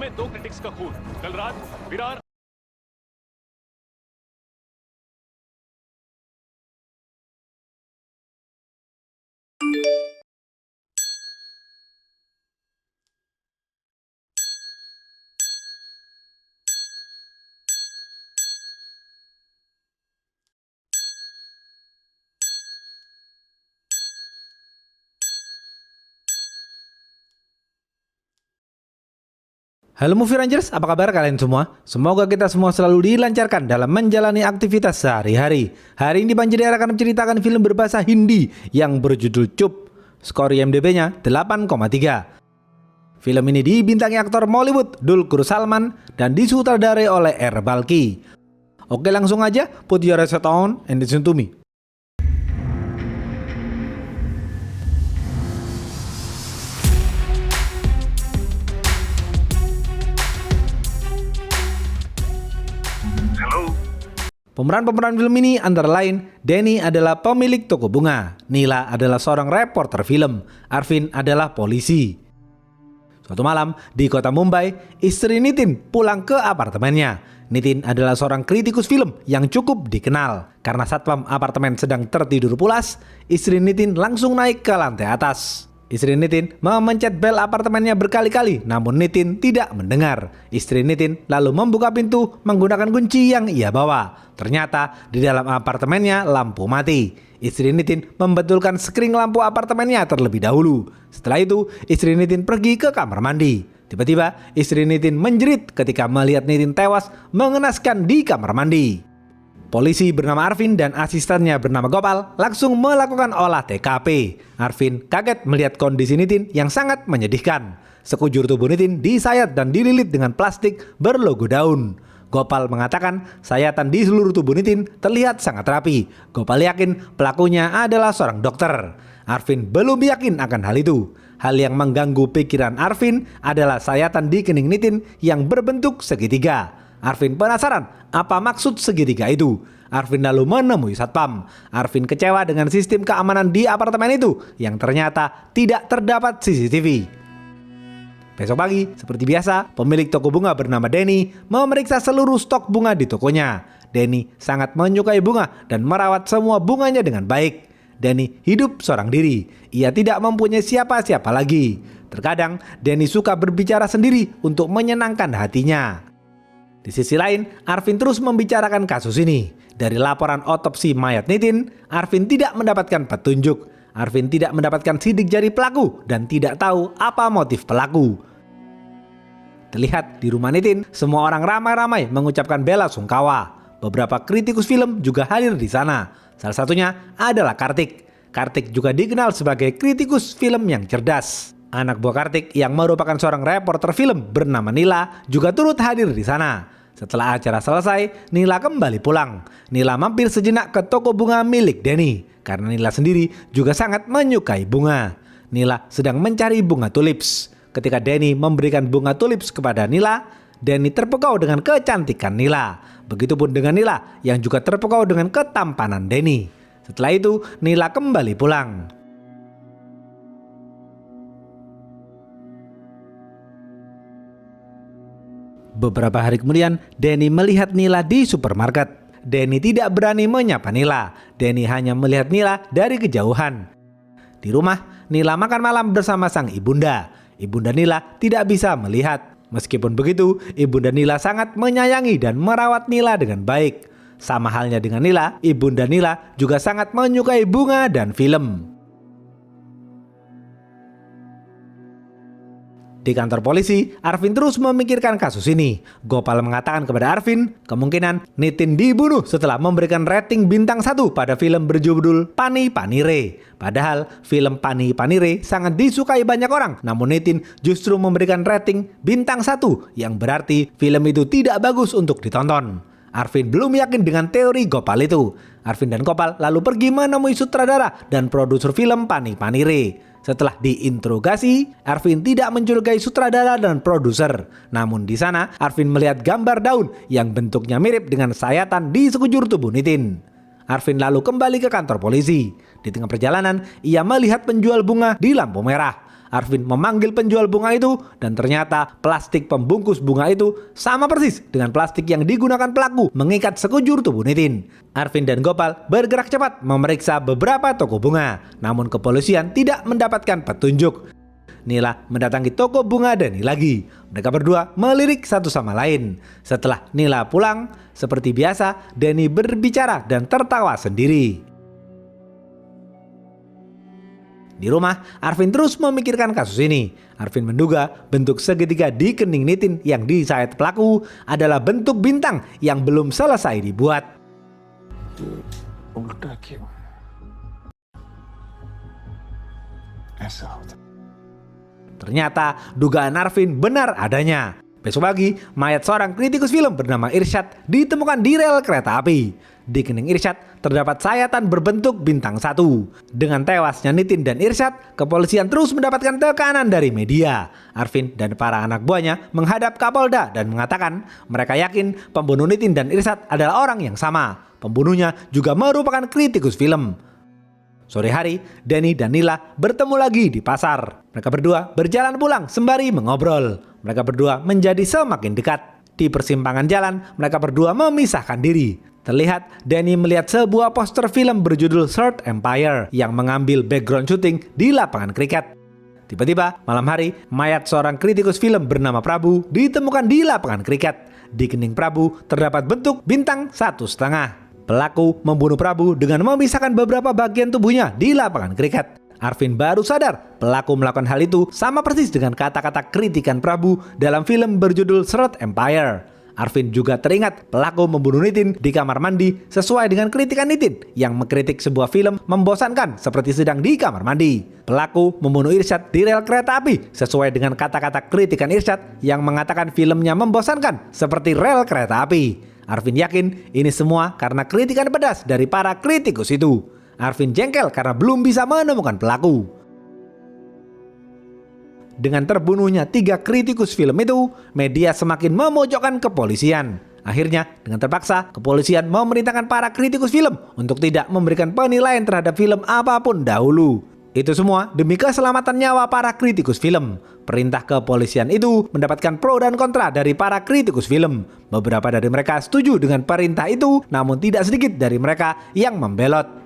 में दो क्रिटिक्स का खून। कल रात Virar Halo Movie Rangers, apa kabar kalian semua? Semoga kita semua selalu dilancarkan dalam menjalani aktivitas sehari-hari. Hari ini Banjir akan menceritakan film berbahasa Hindi yang berjudul Chup. Skor IMDb-nya 8,3. Film ini dibintangi aktor Bollywood Dulquer Salman dan disutradarai oleh R. Balki. Oke, langsung aja, put your headset on and listen to me. Pemeran-pemeran film ini antara lain Danny adalah pemilik toko bunga, Nila adalah seorang reporter film, Arvin adalah polisi. Suatu malam di kota Mumbai, istri Nitin pulang ke apartemennya. Nitin adalah seorang kritikus film yang cukup dikenal. Karena satpam apartemen sedang tertidur pulas, istri Nitin langsung naik ke lantai atas. Istri Nitin memencet bel apartemennya berkali-kali, namun Nitin tidak mendengar. Istri Nitin lalu membuka pintu menggunakan kunci yang ia bawa. Ternyata di dalam apartemennya lampu mati. Istri Nitin membetulkan skring lampu apartemennya terlebih dahulu. Setelah itu, istri Nitin pergi ke kamar mandi. Tiba-tiba, istri Nitin menjerit ketika melihat Nitin tewas mengenaskan di kamar mandi. Polisi bernama Arvin dan asistennya bernama Gopal langsung melakukan olah TKP. Arvin kaget melihat kondisi Nitin yang sangat menyedihkan. Sekujur tubuh Nitin disayat dan dililit dengan plastik berlogo daun. Gopal mengatakan sayatan di seluruh tubuh Nitin terlihat sangat rapi. Gopal yakin pelakunya adalah seorang dokter. Arvin belum yakin akan hal itu. Hal yang mengganggu pikiran Arvin adalah sayatan di kening Nitin yang berbentuk segitiga. Arvin penasaran apa maksud segitiga itu. Arvin lalu menemui satpam. Arvin kecewa dengan sistem keamanan di apartemen itu yang ternyata tidak terdapat CCTV. Besok pagi, seperti biasa, pemilik toko bunga bernama Danny memeriksa seluruh stok bunga di tokonya. Danny sangat menyukai bunga dan merawat semua bunganya dengan baik. Danny hidup seorang diri. Ia tidak mempunyai siapa-siapa lagi. Terkadang, Danny suka berbicara sendiri untuk menyenangkan hatinya. Di sisi lain, Arvin terus membicarakan kasus ini. Dari laporan otopsi mayat Nitin, Arvin tidak mendapatkan petunjuk. Arvin tidak mendapatkan sidik jari pelaku dan tidak tahu apa motif pelaku. Terlihat di rumah Nitin, semua orang ramai-ramai mengucapkan bela sungkawa. Beberapa kritikus film juga hadir di sana. Salah satunya adalah Kartik. Kartik juga dikenal sebagai kritikus film yang cerdas. Anak buah Kartik yang merupakan seorang reporter film bernama Nila juga turut hadir di sana. Setelah acara selesai, Nila kembali pulang. Nila mampir sejenak ke toko bunga milik Danny karena Nila sendiri juga sangat menyukai bunga. Nila sedang mencari bunga tulips. Ketika Danny memberikan bunga tulips kepada Nila, Danny terpukau dengan kecantikan Nila. Begitupun dengan Nila yang juga terpukau dengan ketampanan Danny. Setelah itu, Nila kembali pulang. Beberapa hari kemudian, Danny melihat Nila di supermarket. Danny tidak berani menyapa Nila. Danny hanya melihat Nila dari kejauhan. Di rumah, Nila makan malam bersama sang ibunda. Ibunda Nila tidak bisa melihat. Meskipun begitu, ibunda Nila sangat menyayangi dan merawat Nila dengan baik. Sama halnya dengan Nila, ibunda Nila juga sangat menyukai bunga dan film. Di kantor polisi, Arvin terus memikirkan kasus ini. Gopal mengatakan kepada Arvin, kemungkinan Nitin dibunuh setelah memberikan rating bintang 1 pada film berjudul Pani Panire. Padahal film Pani Panire sangat disukai banyak orang, namun Nitin justru memberikan rating bintang 1 yang berarti film itu tidak bagus untuk ditonton. Arvin belum yakin dengan teori Gopal itu. Arvin dan Gopal lalu pergi menemui sutradara dan produser film Pani Panire. Setelah diinterogasi, Arvin tidak mencurigai sutradara dan produser. Namun di sana, Arvin melihat gambar daun yang bentuknya mirip dengan sayatan di sekujur tubuh Nitin. Arvin lalu kembali ke kantor polisi. Di tengah perjalanan, ia melihat penjual bunga di lampu merah. Arvin memanggil penjual bunga itu dan ternyata plastik pembungkus bunga itu sama persis dengan plastik yang digunakan pelaku mengikat sekujur tubuh Nitin. Arvin dan Gopal bergerak cepat memeriksa beberapa toko bunga, namun kepolisian tidak mendapatkan petunjuk. Nila mendatangi toko bunga Denny lagi. Mereka berdua melirik satu sama lain. Setelah Nila pulang, seperti biasa Denny berbicara dan tertawa sendiri. Di rumah, Arvin terus memikirkan kasus ini. Arvin menduga bentuk segitiga di kening Nitin yang disayat pelaku adalah bentuk bintang yang belum selesai dibuat. Ternyata dugaan Arvin benar adanya. Besok pagi, mayat seorang kritikus film bernama Irsyad ditemukan di rel kereta api. Di kening Irsyad terdapat sayatan berbentuk bintang 1. Dengan tewasnya Nitin dan Irsyad, kepolisian terus mendapatkan tekanan dari media. Arvin dan para anak buahnya menghadap Kapolda dan mengatakan mereka yakin pembunuh Nitin dan Irsyad adalah orang yang sama. Pembunuhnya juga merupakan kritikus film. Sore hari, Denny dan Nila bertemu lagi di pasar. Mereka berdua berjalan pulang sembari mengobrol. Mereka berdua menjadi semakin dekat. Di persimpangan jalan, mereka berdua memisahkan diri. Terlihat Denny melihat sebuah poster film berjudul Third Empire yang mengambil background syuting di lapangan kriket. Tiba-tiba, malam hari, mayat seorang kritikus film bernama Prabu ditemukan di lapangan kriket. Di kening Prabu terdapat bentuk bintang 1,5. Pelaku membunuh Prabu dengan memisahkan beberapa bagian tubuhnya di lapangan kriket. Arvin baru sadar pelaku melakukan hal itu sama persis dengan kata-kata kritikan Prabu dalam film berjudul Third Empire. Arvin juga teringat pelaku membunuh Nitin di kamar mandi sesuai dengan kritikan Nitin yang mengkritik sebuah film membosankan seperti sedang di kamar mandi. Pelaku membunuh Irsyad di rel kereta api sesuai dengan kata-kata kritikan Irsyad yang mengatakan filmnya membosankan seperti rel kereta api. Arvin yakin ini semua karena kritikan pedas dari para kritikus itu. Arvin jengkel karena belum bisa menemukan pelaku. Dengan terbunuhnya 3 kritikus film itu, media semakin memojokkan kepolisian. Akhirnya, dengan terpaksa, kepolisian memerintahkan para kritikus film untuk tidak memberikan penilaian terhadap film apapun dahulu. Itu semua demi keselamatan nyawa para kritikus film. Perintah kepolisian itu mendapatkan pro dan kontra dari para kritikus film. Beberapa dari mereka setuju dengan perintah itu, namun tidak sedikit dari mereka yang membelot.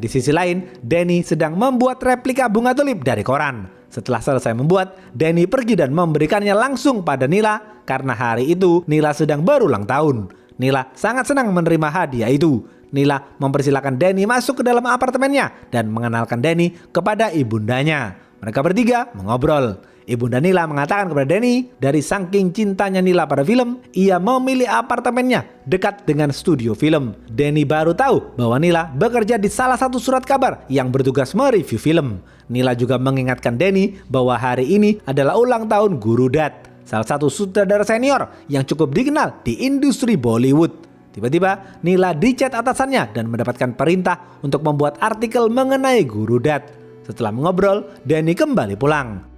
Di sisi lain, Denny sedang membuat replika bunga tulip dari koran. Setelah selesai membuat, Denny pergi dan memberikannya langsung pada Nila karena hari itu Nila sedang berulang tahun. Nila sangat senang menerima hadiah itu. Nila mempersilahkan Denny masuk ke dalam apartemennya dan mengenalkan Denny kepada ibundanya. Mereka bertiga mengobrol. Ibunda Nila mengatakan kepada Denny, dari saking cintanya Nila pada film, ia memilih apartemennya dekat dengan studio film. Denny baru tahu bahwa Nila bekerja di salah satu surat kabar yang bertugas mereview film. Nila juga mengingatkan Denny bahwa hari ini adalah ulang tahun Guru Dat, salah satu sutradara senior yang cukup dikenal di industri Bollywood. Tiba-tiba Nila dicat atasannya dan mendapatkan perintah untuk membuat artikel mengenai Guru Dat. Setelah mengobrol, Denny kembali pulang.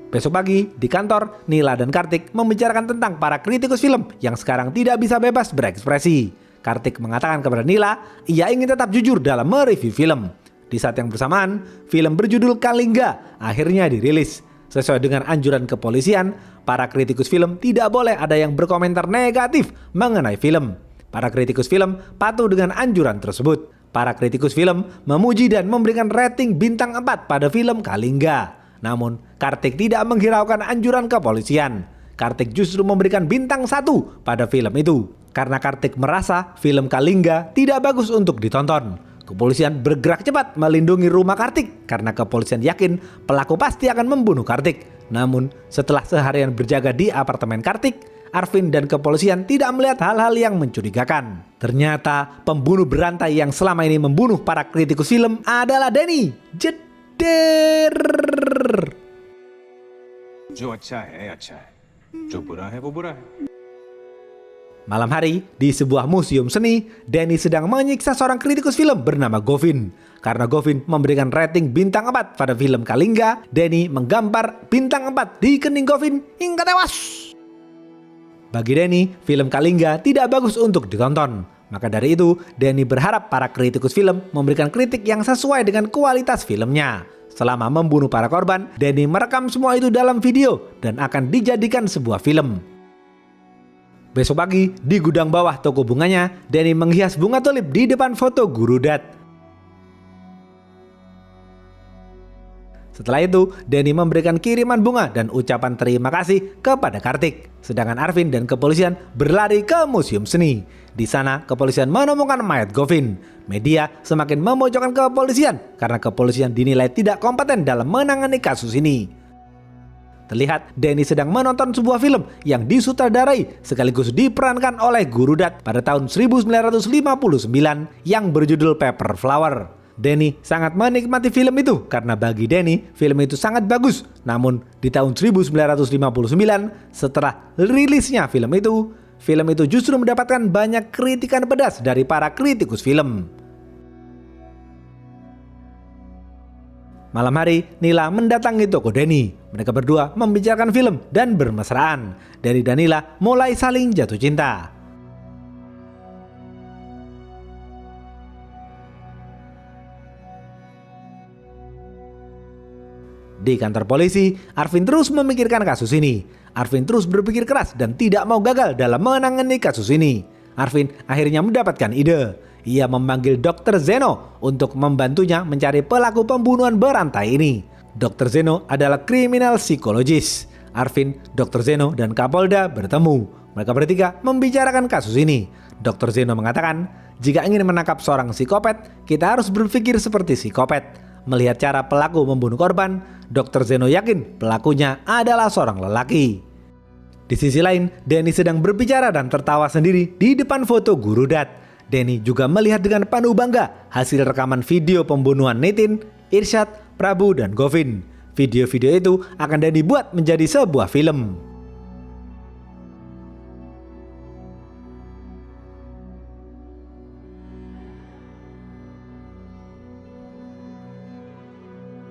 Besok pagi, di kantor, Nila dan Kartik membicarakan tentang para kritikus film yang sekarang tidak bisa bebas berekspresi. Kartik mengatakan kepada Nila, ia ingin tetap jujur dalam mereview film. Di saat yang bersamaan, film berjudul Kalingga akhirnya dirilis. Sesuai dengan anjuran kepolisian, para kritikus film tidak boleh ada yang berkomentar negatif mengenai film. Para kritikus film patuh dengan anjuran tersebut. Para kritikus film memuji dan memberikan rating bintang 4 pada film Kalingga. Namun, Kartik tidak menghiraukan anjuran kepolisian. Kartik justru memberikan bintang 1 pada film itu. Karena Kartik merasa film Kalingga tidak bagus untuk ditonton. Kepolisian bergerak cepat melindungi rumah Kartik karena kepolisian yakin pelaku pasti akan membunuh Kartik. Namun, setelah seharian berjaga di apartemen Kartik, Arvin dan kepolisian tidak melihat hal-hal yang mencurigakan. Ternyata pembunuh berantai yang selama ini membunuh para kritikus film adalah Denny. जो अच्छा है जो बुरा है वो बुरा है Malam hari, di sebuah museum seni, Denny sedang menyiksa seorang kritikus film bernama Govin. Karena Govin memberikan rating bintang 4 pada film Kalingga, Denny menggambar bintang 4 di kening Govin hingga tewas. Bagi Denny, film Kalingga tidak bagus untuk ditonton. Maka dari itu, Denny berharap para kritikus film memberikan kritik yang sesuai dengan kualitas filmnya. Selama membunuh para korban, Denny merekam semua itu dalam video dan akan dijadikan sebuah film. Besok pagi, di gudang bawah toko bunganya, Denny menghias bunga tulip di depan foto Guru Dat. Setelah itu, Denny memberikan kiriman bunga dan ucapan terima kasih kepada Kartik. Sedangkan Arvin dan kepolisian berlari ke museum seni. Di sana, kepolisian menemukan mayat Govin. Media semakin memojokkan kepolisian karena kepolisian dinilai tidak kompeten dalam menangani kasus ini. Terlihat Denny sedang menonton sebuah film yang disutradarai sekaligus diperankan oleh Guru Dat pada tahun 1959 yang berjudul Paper Flower. Denny sangat menikmati film itu karena bagi Denny film itu sangat bagus. Namun di tahun 1959 setelah rilisnya film itu justru mendapatkan banyak kritikan pedas dari para kritikus film. Malam hari, Nila mendatangi toko Denny. Mereka berdua membicarakan film dan bermesraan. Denny dan Nila mulai saling jatuh cinta. Di kantor polisi, Arvin terus memikirkan kasus ini. Arvin terus berpikir keras dan tidak mau gagal dalam menangani kasus ini. Arvin akhirnya mendapatkan ide. Ia memanggil Dr. Zeno untuk membantunya mencari pelaku pembunuhan berantai ini. Dr. Zeno adalah kriminal psikologis. Arvin, Dr. Zeno, dan Kapolda bertemu. Mereka bertiga membicarakan kasus ini. Dr. Zeno mengatakan, jika ingin menangkap seorang psikopat, kita harus berpikir seperti psikopat. Melihat cara pelaku membunuh korban, Dr. Zeno yakin pelakunya adalah seorang lelaki. Di sisi lain, Denny sedang berbicara dan tertawa sendiri di depan foto Guru Dat. Denny juga melihat dengan penuh bangga hasil rekaman video pembunuhan Nitin, Irsyad, Prabu, dan Govin. Video-video itu akan Denny buat menjadi sebuah film.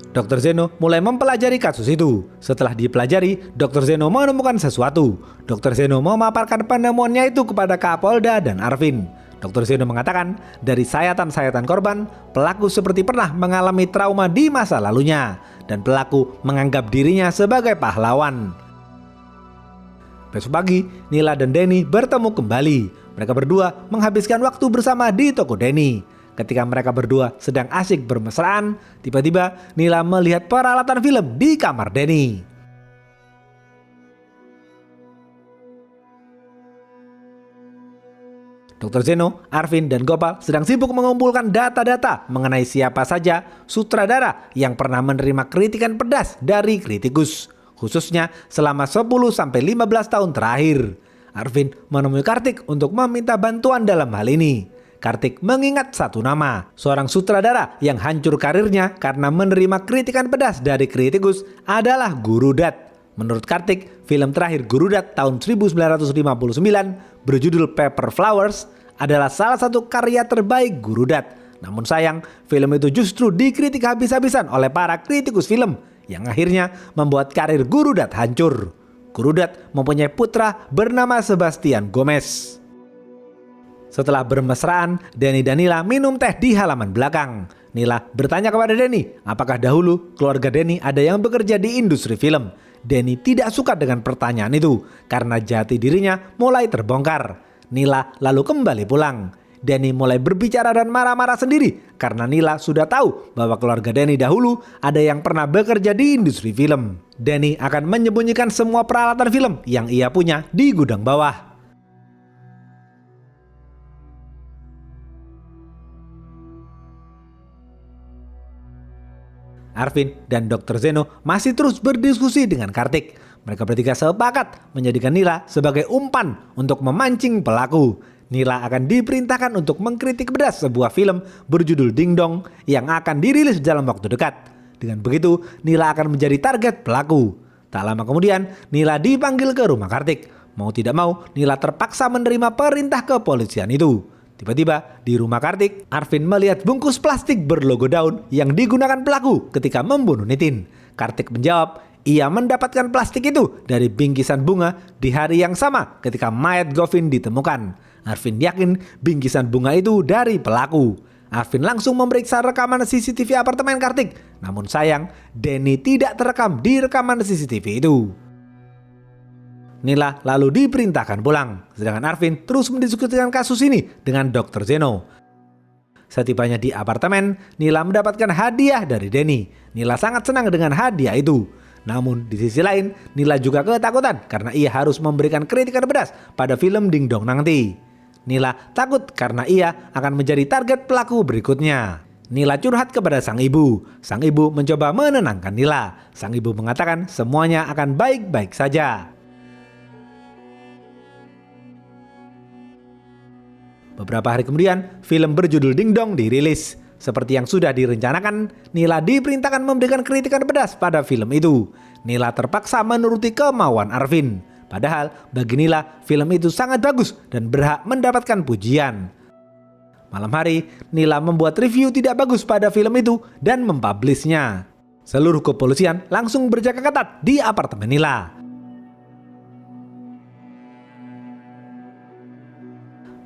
Dr. Zeno mulai mempelajari kasus itu. Setelah dipelajari, Dr. Zeno menemukan sesuatu. Dr. Zeno memaparkan penemuannya itu kepada Kapolda dan Arvin. Dr. Zeno mengatakan, dari sayatan-sayatan korban, pelaku seperti pernah mengalami trauma di masa lalunya. Dan pelaku menganggap dirinya sebagai pahlawan. Besok pagi, Nila dan Denny bertemu kembali. Mereka berdua menghabiskan waktu bersama di toko Denny. Ketika mereka berdua sedang asyik bermesraan, tiba-tiba Nila melihat peralatan film di kamar Denny. Dr. Zeno, Arvin, dan Gopal sedang sibuk mengumpulkan data-data mengenai siapa saja sutradara yang pernah menerima kritikan pedas dari kritikus, khususnya selama 10-15 tahun terakhir. Arvin menemui Kartik untuk meminta bantuan dalam hal ini. Kartik mengingat satu nama, seorang sutradara yang hancur karirnya karena menerima kritikan pedas dari kritikus adalah Guru Dat. Menurut Kartik, film terakhir Guru Dat tahun 1959 berjudul Paper Flowers adalah salah satu karya terbaik Guru Dat. Namun sayang, film itu justru dikritik habis-habisan oleh para kritikus film yang akhirnya membuat karir Guru Dat hancur. Guru Dat mempunyai putra bernama Sebastian Gomez. Setelah bermesraan, Denny dan Nila minum teh di halaman belakang. Nila bertanya kepada Denny, apakah dahulu keluarga Denny ada yang bekerja di industri film. Denny tidak suka dengan pertanyaan itu karena jati dirinya mulai terbongkar. Nila lalu kembali pulang. Denny mulai berbicara dan marah-marah sendiri karena Nila sudah tahu bahwa keluarga Denny dahulu ada yang pernah bekerja di industri film. Denny akan menyembunyikan semua peralatan film yang ia punya di gudang bawah. Arvin dan Dr. Zeno masih terus berdiskusi dengan Kartik. Mereka bertiga sepakat menjadikan Nila sebagai umpan untuk memancing pelaku. Nila akan diperintahkan untuk mengkritik pedas sebuah film berjudul Ding Dong yang akan dirilis dalam waktu dekat. Dengan begitu, Nila akan menjadi target pelaku. Tak lama kemudian, Nila dipanggil ke rumah Kartik. Mau tidak mau, Nila terpaksa menerima perintah kepolisian itu. Tiba-tiba, di rumah Kartik, Arvin melihat bungkus plastik berlogo daun yang digunakan pelaku ketika membunuh Nitin. Kartik menjawab, ia mendapatkan plastik itu dari bingkisan bunga di hari yang sama ketika mayat Govin ditemukan. Arvin yakin bingkisan bunga itu dari pelaku. Arvin langsung memeriksa rekaman CCTV apartemen Kartik. Namun sayang, Denny tidak terekam di rekaman CCTV itu. Nila lalu diperintahkan pulang, sedangkan Arvin terus mendiskusikan kasus ini dengan Dr. Zeno. Setibanya di apartemen, Nila mendapatkan hadiah dari Denny. Nila sangat senang dengan hadiah itu. Namun di sisi lain, Nila juga ketakutan karena ia harus memberikan kritikan pedas pada film Ding Dong nanti. Nila takut karena ia akan menjadi target pelaku berikutnya. Nila curhat kepada sang ibu. Sang ibu mencoba menenangkan Nila. Sang ibu mengatakan semuanya akan baik-baik saja. Beberapa hari kemudian, film berjudul Ding Dong dirilis. Seperti yang sudah direncanakan, Nila diperintahkan memberikan kritikan pedas pada film itu. Nila terpaksa menuruti kemauan Arvin. Padahal bagi Nila, film itu sangat bagus dan berhak mendapatkan pujian. Malam hari, Nila membuat review tidak bagus pada film itu dan mempublishnya. Seluruh kepolisian langsung berjaga ketat di apartemen Nila.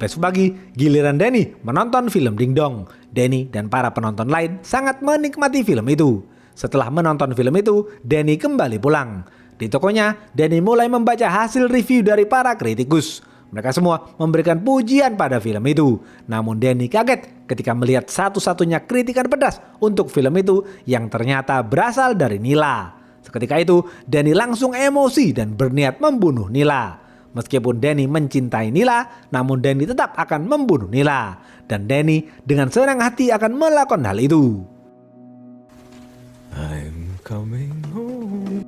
Besok pagi, giliran Denny menonton film Ding Dong. Denny dan para penonton lain sangat menikmati film itu. Setelah menonton film itu, Denny kembali pulang. Di tokonya, Denny mulai membaca hasil review dari para kritikus. Mereka semua memberikan pujian pada film itu. Namun Denny kaget ketika melihat satu-satunya kritikan pedas untuk film itu yang ternyata berasal dari Nila. Seketika itu, Denny langsung emosi dan berniat membunuh Nila. Meskipun Denny mencintai Nila, namun Denny tetap akan membunuh Nila. Dan Denny dengan senang hati akan melakukan hal itu. I'm coming home.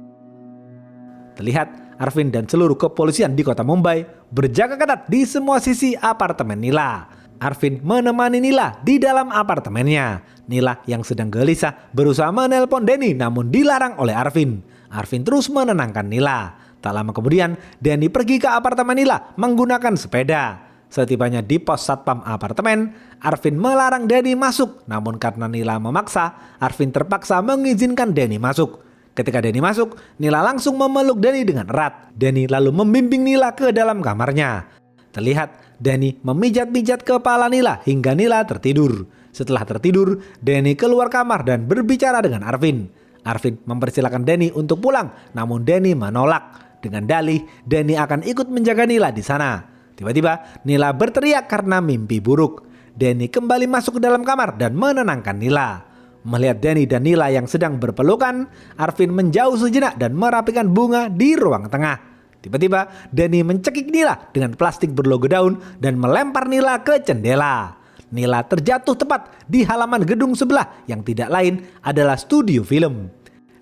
Terlihat Arvin dan seluruh kepolisian di kota Mumbai berjaga ketat di semua sisi apartemen Nila. Arvin menemani Nila di dalam apartemennya. Nila yang sedang gelisah berusaha menelpon Denny namun dilarang oleh Arvin. Arvin terus menenangkan Nila. Tak lama kemudian, Denny pergi ke apartemen Nila menggunakan sepeda. Setibanya di pos satpam apartemen, Arvin melarang Denny masuk. Namun karena Nila memaksa, Arvin terpaksa mengizinkan Denny masuk. Ketika Denny masuk, Nila langsung memeluk Denny dengan erat. Denny lalu membimbing Nila ke dalam kamarnya. Terlihat Denny memijat-mijat kepala Nila hingga Nila tertidur. Setelah tertidur, Denny keluar kamar dan berbicara dengan Arvin. Arvin mempersilahkan Denny untuk pulang, namun Denny menolak. Dengan dalih, Denny akan ikut menjaga Nila di sana. Tiba-tiba, Nila berteriak karena mimpi buruk. Denny kembali masuk ke dalam kamar dan menenangkan Nila. Melihat Denny dan Nila yang sedang berpelukan, Arvin menjauh sejenak dan merapikan bunga di ruang tengah. Tiba-tiba, Denny mencekik Nila dengan plastik berlogo daun dan melempar Nila ke jendela. Nila terjatuh tepat di halaman gedung sebelah yang tidak lain adalah studio film.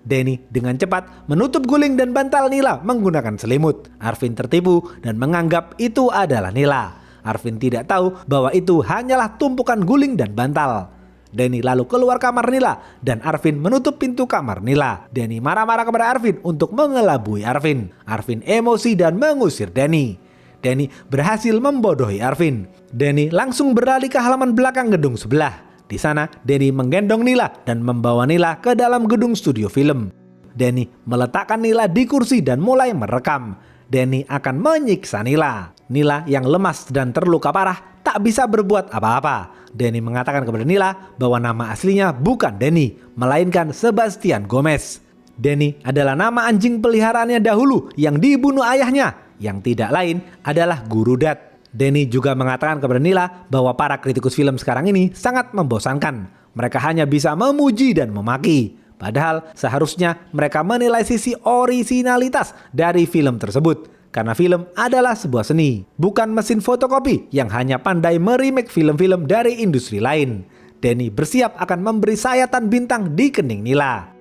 Denny dengan cepat menutup guling dan bantal Nila menggunakan selimut. Arvin tertipu dan menganggap itu adalah Nila. Arvin tidak tahu bahwa itu hanyalah tumpukan guling dan bantal. Denny lalu keluar kamar Nila dan Arvin menutup pintu kamar Nila. Denny marah-marah kepada Arvin untuk mengelabui Arvin. Arvin emosi dan mengusir Denny. Denny berhasil membodohi Arvin. Denny langsung berlari ke halaman belakang gedung sebelah. Di sana, Denny menggendong Nila dan membawa Nila ke dalam gedung studio film. Denny meletakkan Nila di kursi dan mulai merekam. Denny akan menyiksa Nila. Nila yang lemas dan terluka parah tak bisa berbuat apa-apa. Denny mengatakan kepada Nila bahwa nama aslinya bukan Denny, melainkan Sebastian Gomez. Denny adalah nama anjing peliharaannya dahulu yang dibunuh ayahnya, yang tidak lain adalah Guru Dat. Denny juga mengatakan kepada Nila bahwa para kritikus film sekarang ini sangat membosankan. Mereka hanya bisa memuji dan memaki. Padahal seharusnya mereka menilai sisi orisinalitas dari film tersebut. Karena film adalah sebuah seni, bukan mesin fotokopi yang hanya pandai meremake film-film dari industri lain. Denny bersiap akan memberi sayatan bintang di kening Nila.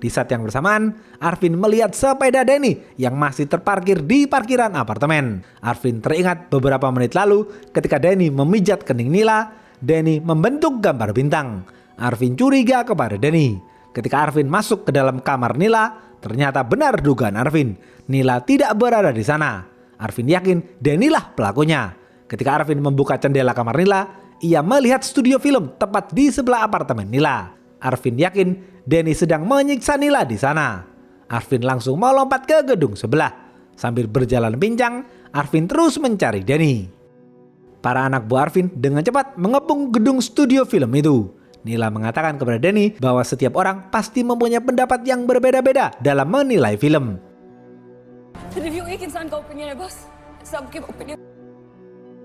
Di saat yang bersamaan, Arvin melihat sepeda Denny yang masih terparkir di parkiran apartemen. Arvin teringat beberapa menit lalu ketika Denny memijat kening Nila, Denny membentuk gambar bintang. Arvin curiga kepada Denny. Ketika Arvin masuk ke dalam kamar Nila, Ternyata benar dugaan Arvin. Nila tidak berada di sana. Arvin yakin Denny lah pelakunya. Ketika Arvin membuka jendela kamar Nila, ia melihat studio film tepat di sebelah apartemen Nila. Arvin yakin Denny sedang menyiksa Nila di sana. Arvin langsung melompat ke gedung sebelah. Sambil berjalan pincang, Arvin terus mencari Denny. Para anak buah Arvin dengan cepat mengepung gedung studio film itu. Nila mengatakan kepada Denny bahwa setiap orang pasti mempunyai pendapat yang berbeda-beda dalam menilai film.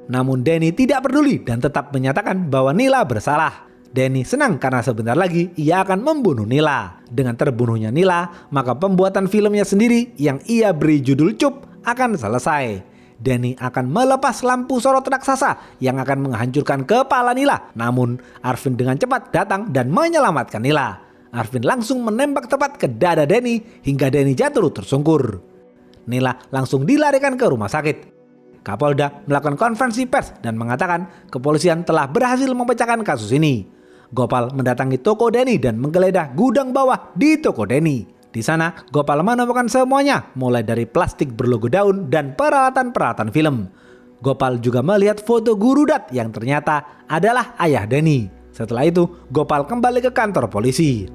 Namun Denny tidak peduli dan tetap menyatakan bahwa Nila bersalah. Denny senang karena sebentar lagi ia akan membunuh Nila. Dengan terbunuhnya Nila, maka pembuatan filmnya sendiri yang ia beri judul Cup akan selesai. Denny akan melepas lampu sorot raksasa yang akan menghancurkan kepala Nila. Namun Arvin dengan cepat datang dan menyelamatkan Nila. Arvin langsung menembak tepat ke dada Denny hingga Denny jatuh tersungkur. Nila langsung dilarikan ke rumah sakit. Kapolda melakukan konferensi pers dan mengatakan kepolisian telah berhasil memecahkan kasus ini. Gopal mendatangi toko Denny dan menggeledah gudang bawah di toko Denny. Di sana, Gopal menemukan semuanya, mulai dari plastik berlogo daun dan peralatan-peralatan film. Gopal juga melihat foto Gurudat yang ternyata adalah ayah Denny. Setelah itu, Gopal kembali ke kantor polisi.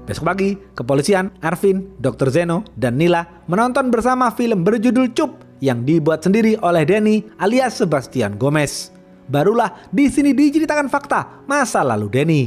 Besok pagi, kepolisian, Arvin, Dr. Zeno, dan Nila menonton bersama film berjudul Cup yang dibuat sendiri oleh Denny alias Sebastian Gomez. Barulah di sini diceritakan fakta masa lalu Denny.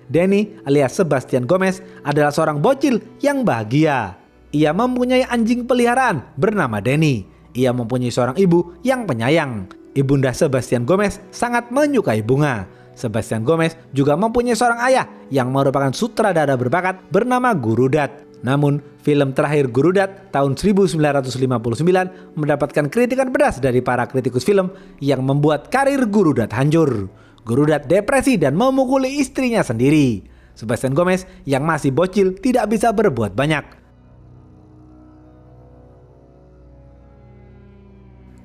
Denny alias Sebastian Gomez adalah seorang bocil yang bahagia. Ia mempunyai anjing peliharaan bernama Denny. Ia mempunyai seorang ibu yang penyayang. Ibunda Sebastian Gomez sangat menyukai bunga. Sebastian Gomez juga mempunyai seorang ayah yang merupakan sutradara berbakat bernama Gurudat. Namun, film terakhir Gurudat tahun 1959 mendapatkan kritikan pedas dari para kritikus film yang membuat karir Gurudat hancur. Gurudat depresi dan memukuli istrinya sendiri. Sebastian Gomez yang masih bocil tidak bisa berbuat banyak.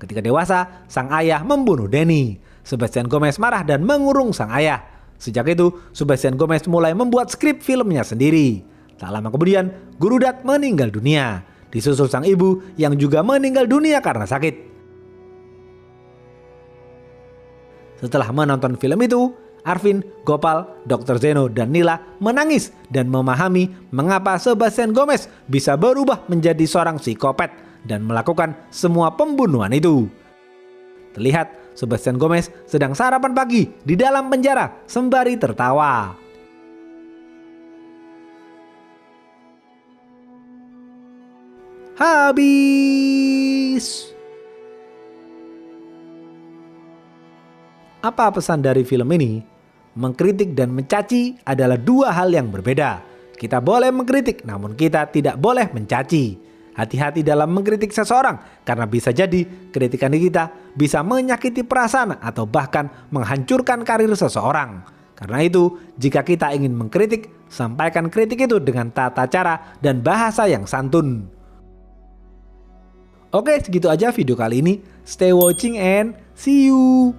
Ketika dewasa, sang ayah membunuh Denny. Sebastian Gomez marah dan mengurung sang ayah. Sejak itu, Sebastian Gomez mulai membuat skrip filmnya sendiri. Tak lama kemudian, Gurudat meninggal dunia. Disusul sang ibu yang juga meninggal dunia karena sakit. Setelah menonton film itu, Arvin, Gopal, Dr. Zeno, dan Nila menangis dan memahami mengapa Sebastian Gomez bisa berubah menjadi seorang psikopat dan melakukan semua pembunuhan itu. Terlihat Sebastian Gomez sedang sarapan pagi di dalam penjara sembari tertawa. Habis. Apa pesan dari film ini? Mengkritik dan mencaci adalah dua hal yang berbeda. Kita boleh mengkritik, namun kita tidak boleh mencaci. Hati-hati dalam mengkritik seseorang, karena bisa jadi kritikan kita bisa menyakiti perasaan atau bahkan menghancurkan karir seseorang. Karena itu, jika kita ingin mengkritik, sampaikan kritik itu dengan tata cara dan bahasa yang santun. Oke, segitu aja video kali ini. Stay watching and see you.